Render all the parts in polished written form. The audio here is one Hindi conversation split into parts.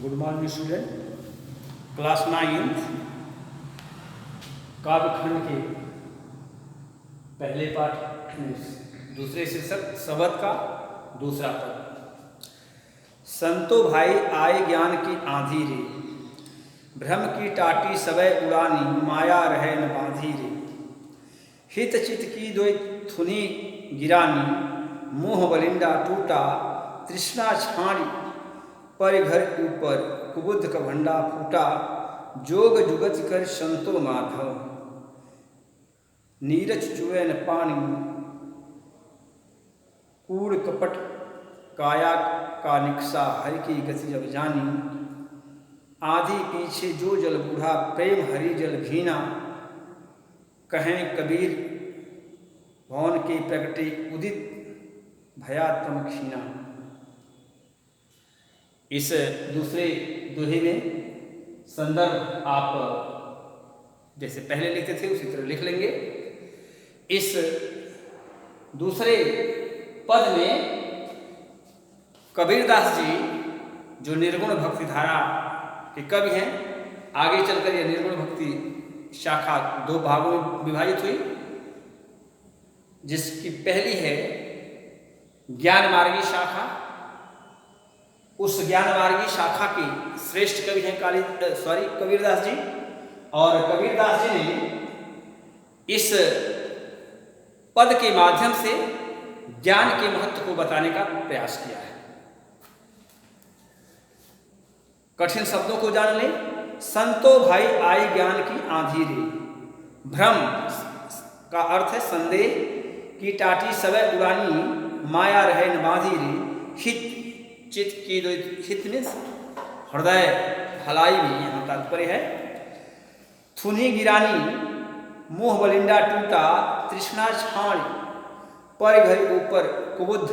Good morning student. Class 9th काव्यखंड के पहले पाठ दूसरे शीर्षक शबद का दूसरा पद। संतो भाई आए ज्ञान की आंधी रे, भ्रम की टाटी सबे उड़ानी, माया रहे न बांधी रे। हित चित की दो थुनी गिरानी, मोह बलिंडा टूटा, तृष्णा छाड़ी, पर घर ऊपर कुबुद्ध का भंडा फूटा। जोग जुगत कर संतो माधव, नीरज चुए न पानी, कूड़ कपट काया का निक्सा, हरि की गति जब जानी। आधी पीछे जो जल बूढ़ा, प्रेम हरि जल भीना। कहें कबीर भवन के प्रगटे, उदित भया तम क्षीणा। इस दूसरे दोहे में संदर्भ आप जैसे पहले लिखते थे उसी तरह लिख लेंगे। इस दूसरे पद में कबीरदास जी जो निर्गुण भक्ति धारा के कवि हैं, आगे चलकर यह निर्गुण भक्ति शाखा दो भागों में विभाजित हुई, जिसकी पहली है ज्ञान मार्गी शाखा। उस ज्ञान मार्गी शाखा के श्रेष्ठ कवि हैं कबीरदास जी। और कबीरदास जी ने इस पद के माध्यम से ज्ञान के महत्व को बताने का प्रयास किया है। कठिन शब्दों को जान लें। संतो भाई आए ज्ञान की आंधी रे, भ्रम का अर्थ है संदेह की टाटी सबे उड़ानी, माया रहे न बांधी रे। हित चित की दो, हित में हृदय हलाई भी यहाँ तात्पर्य है। थुनी गिरानी, मोह बलिंडा टूटा, तृष्णा छाड़, पर घर ऊपर कुबुद्ध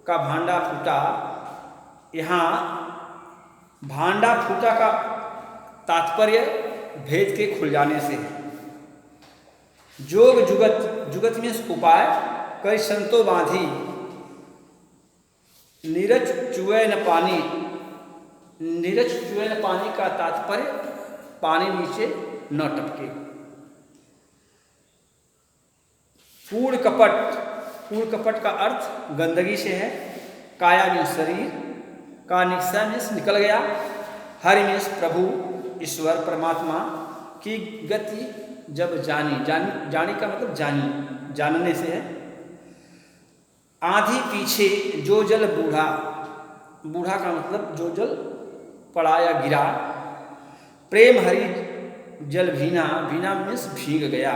का भांडा फूटा। यहाँ भांडा फूटा का तात्पर्य भेद के खुल जाने से है। जोग जुगत, जुगत में उपाय, कई संतो बांधी, नीरज चुए न पानी। नीरज चुए न पानी का तात्पर्य पानी नीचे न टपके। कूड़ कपट, कूड़ कपट का अर्थ गंदगी से है। काया में शरीर का, निक्सा में निकल गया। हरि में प्रभु ईश्वर परमात्मा की गति जब जानी, जानी का मतलब जानी, जानने से है। आधी पीछे जो जल बूढ़ा, बूढ़ा का मतलब जो जल पड़ा या गिरा। प्रेम हरि जल भीना, भीना मीन्स भीग गया।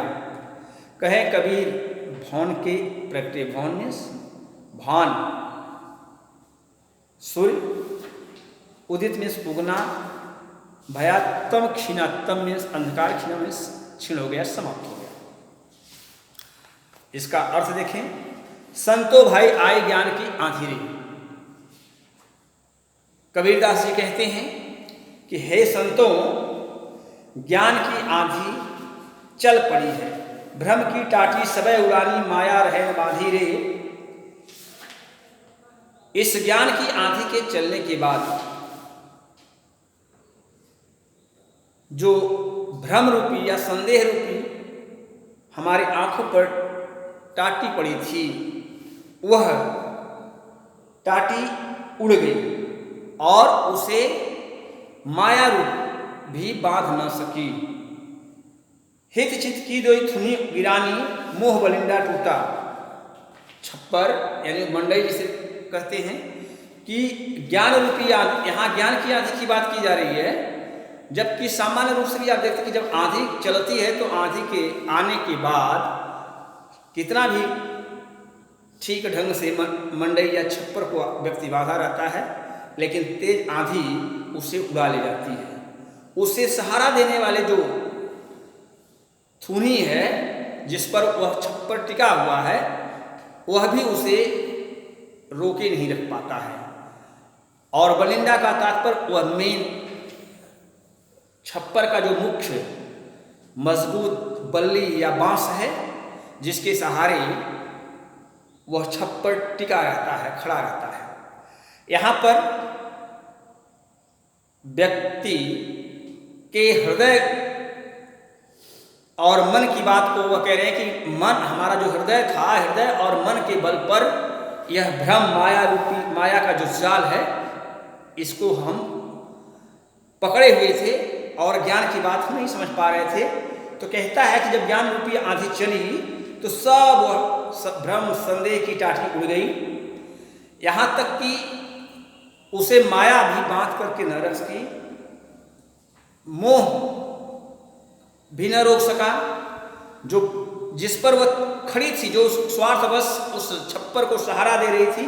कहे कबीर भवन के प्रगटे, भवन मीन्स भान, सूर्य, उदित मीन्स उगना, भयात्म क्षीणा, तम मीन्स अंधकार, क्षीणा मीन्स क्षीण हो गया, समाप्त हो गया। इसका अर्थ देखें। संतो भाई आए ज्ञान की आंधी रे। कबीरदास जी कहते हैं कि हे संतों, ज्ञान की आंधी चल पड़ी है। भ्रम की टाटी सबे उड़ानी, माया रहे न बांधी रे। इस ज्ञान की आंधी के चलने के बाद जो भ्रम रूपी या संदेह रूपी हमारी आंखों पर टाटी पड़ी थी, वह टाटी उड़ गई और उसे माया रूप भी बांध न सकी। हित चित की दो थुनी गिरानी, मोह बलिंडा टूटा। छप्पर यानी मंडई जिसे कहते हैं कि ज्ञान रूपी आंधी, यहाँ ज्ञान की आंधी की बात की जा रही है। जबकि सामान्य रूप से भी आप देखते हैं कि जब आंधी चलती है तो आंधी के आने के बाद कितना भी ठीक ढंग से मंडई या छप्पर को व्यक्ति बांधा रहता है, लेकिन तेज आंधी उसे उड़ा ले जाती है। उसे सहारा देने वाले जो थूनी है, जिस पर वह छप्पर टिका हुआ है, वह भी उसे रोके नहीं रख पाता है। और बलिंडा का तात्पर्य वह मेन छप्पर का जो मुख्य मजबूत बल्ली या बांस है, जिसके सहारे वह छप्पर टिका रहता है, खड़ा रहता है। यहाँ पर व्यक्ति के हृदय और मन की बात को वह कह रहे हैं कि मन, हमारा जो हृदय था, हृदय और मन के बल पर यह भ्रम माया रूपी, माया का जो जाल है, इसको हम पकड़े हुए थे और ज्ञान की बात नहीं समझ पा रहे थे। तो कहता है कि जब ज्ञान रूपी आंधी चली तो सब भ्रम संदेह की टाटी उड़ गई, यहाँ तक कि उसे माया भी बांध करके न रख सकी, मोह भी न रोक सका, जो जिस पर वह खड़ी थी, जो स्वार्थवश उस छप्पर को सहारा दे रही थी,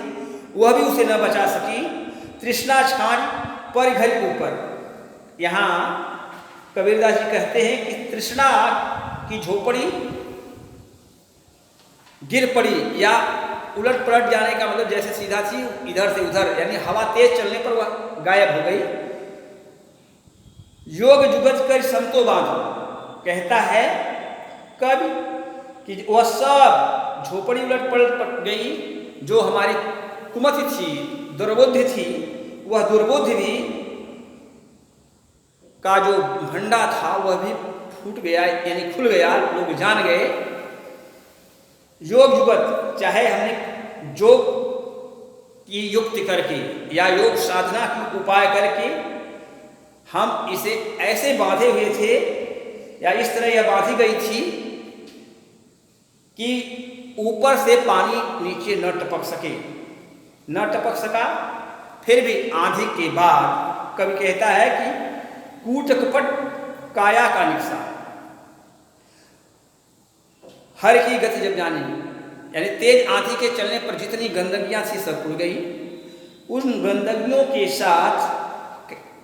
वह भी उसे न बचा सकी। तृष्णा छाड़ पर घर ऊपर, यहाँ कबीरदास जी कहते हैं कि तृष्णा की झोपड़ी गिर पड़ी, या उलट पलट जाने का मतलब जैसे सीधा थी इधर से उधर, यानी हवा तेज चलने पर वह गायब हो गई। योग जुगत कर संतो बांधो, कहता है कब कि वह सब झोपड़ी उलट पलट गई, जो हमारी कुमति थी, दुर्बुद्धि थी, वह दुर्बुद्धि भी का जो भंडा था वह भी फूट गया, यानी खुल गया, लोग जान गए। योग जुगत, चाहे हमने योग की युक्ति करके या योग साधना की उपाय करके हम इसे ऐसे बांधे हुए थे, या इस तरह यह बांधी गई थी कि ऊपर से पानी नीचे न टपक सके, न टपक सका। फिर भी आंधी के बाद कवि कहता है कि कूट कपट काया का निक्सा, हर की गति जब जानी, यानी तेज आंधी के चलने पर जितनी गंदगियां थी सब उड़ गई। उन गंदगियों के साथ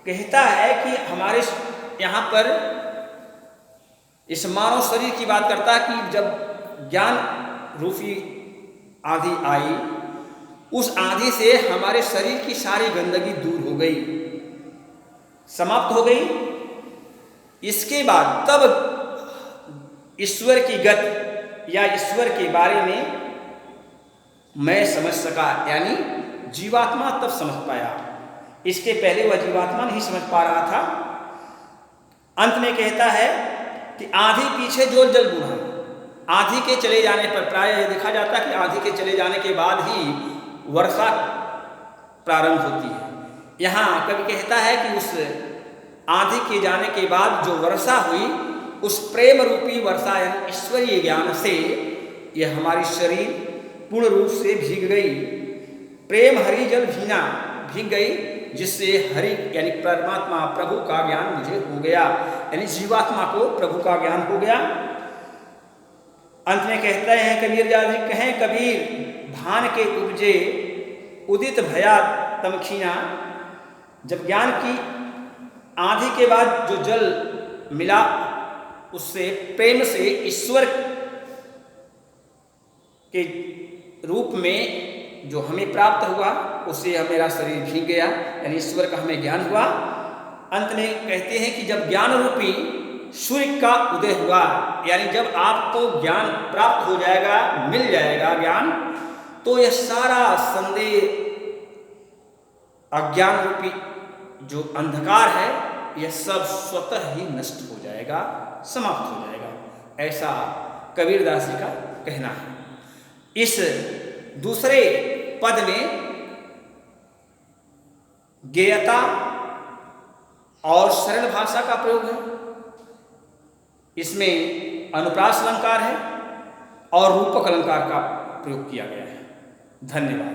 कहता है कि हमारे यहाँ पर इस मानव शरीर की बात करता है कि जब ज्ञान रूपी आंधी आई, उस आंधी से हमारे शरीर की सारी गंदगी दूर हो गई, समाप्त हो गई। इसके बाद तब ईश्वर की गति या ईश्वर के बारे में मैं समझ सका, यानी जीवात्मा तब समझ पाया। इसके पहले वह जीवात्मा नहीं समझ पा रहा था। अंत में कहता है कि आंधी पीछे जो जल बूढ़ा, आंधी के चले जाने पर, प्राय यह देखा जाता है कि आंधी के चले जाने के बाद ही वर्षा प्रारंभ होती है। यहाँ कवि कहता है कि उस आंधी के जाने के बाद जो वर्षा हुई, उस प्रेम रूपी वर्षा यानी ईश्वरीय ज्ञान से यह हमारी शरीर पूर्ण रूप से भीग गई। प्रेम हरि जल भीना, भीग गई, जिससे हरि यानी परमात्मा प्रभु का ज्ञान मुझे हो गया, यानी जीवात्मा को प्रभु का ज्ञान हो गया। अंत में कहते हैं कबीर जी, कहें कबीर भान के उपजे उदित भया तमखीना, जब ज्ञान की आंधी के बाद जो जल मिला, उससे प्रेम से ईश्वर के रूप में जो हमें प्राप्त हुआ, उससे मेरा शरीर भीग गया, यानी ईश्वर का हमें ज्ञान हुआ। अंत में कहते हैं कि जब ज्ञान रूपी सूर्य का उदय हुआ, यानी जब आपको ज्ञान प्राप्त हो जाएगा, मिल जाएगा ज्ञान, तो यह सारा संदेह, अज्ञान रूपी जो अंधकार है, यह सब स्वतः ही नष्ट हो जाएगा, समाप्त हो जाएगा। ऐसा कबीरदास जी का कहना है। इस दूसरे पद में गेयता और सरल भाषा का प्रयोग है, इसमें अनुप्रास अलंकार है और रूपक अलंकार का प्रयोग किया गया है। धन्यवाद।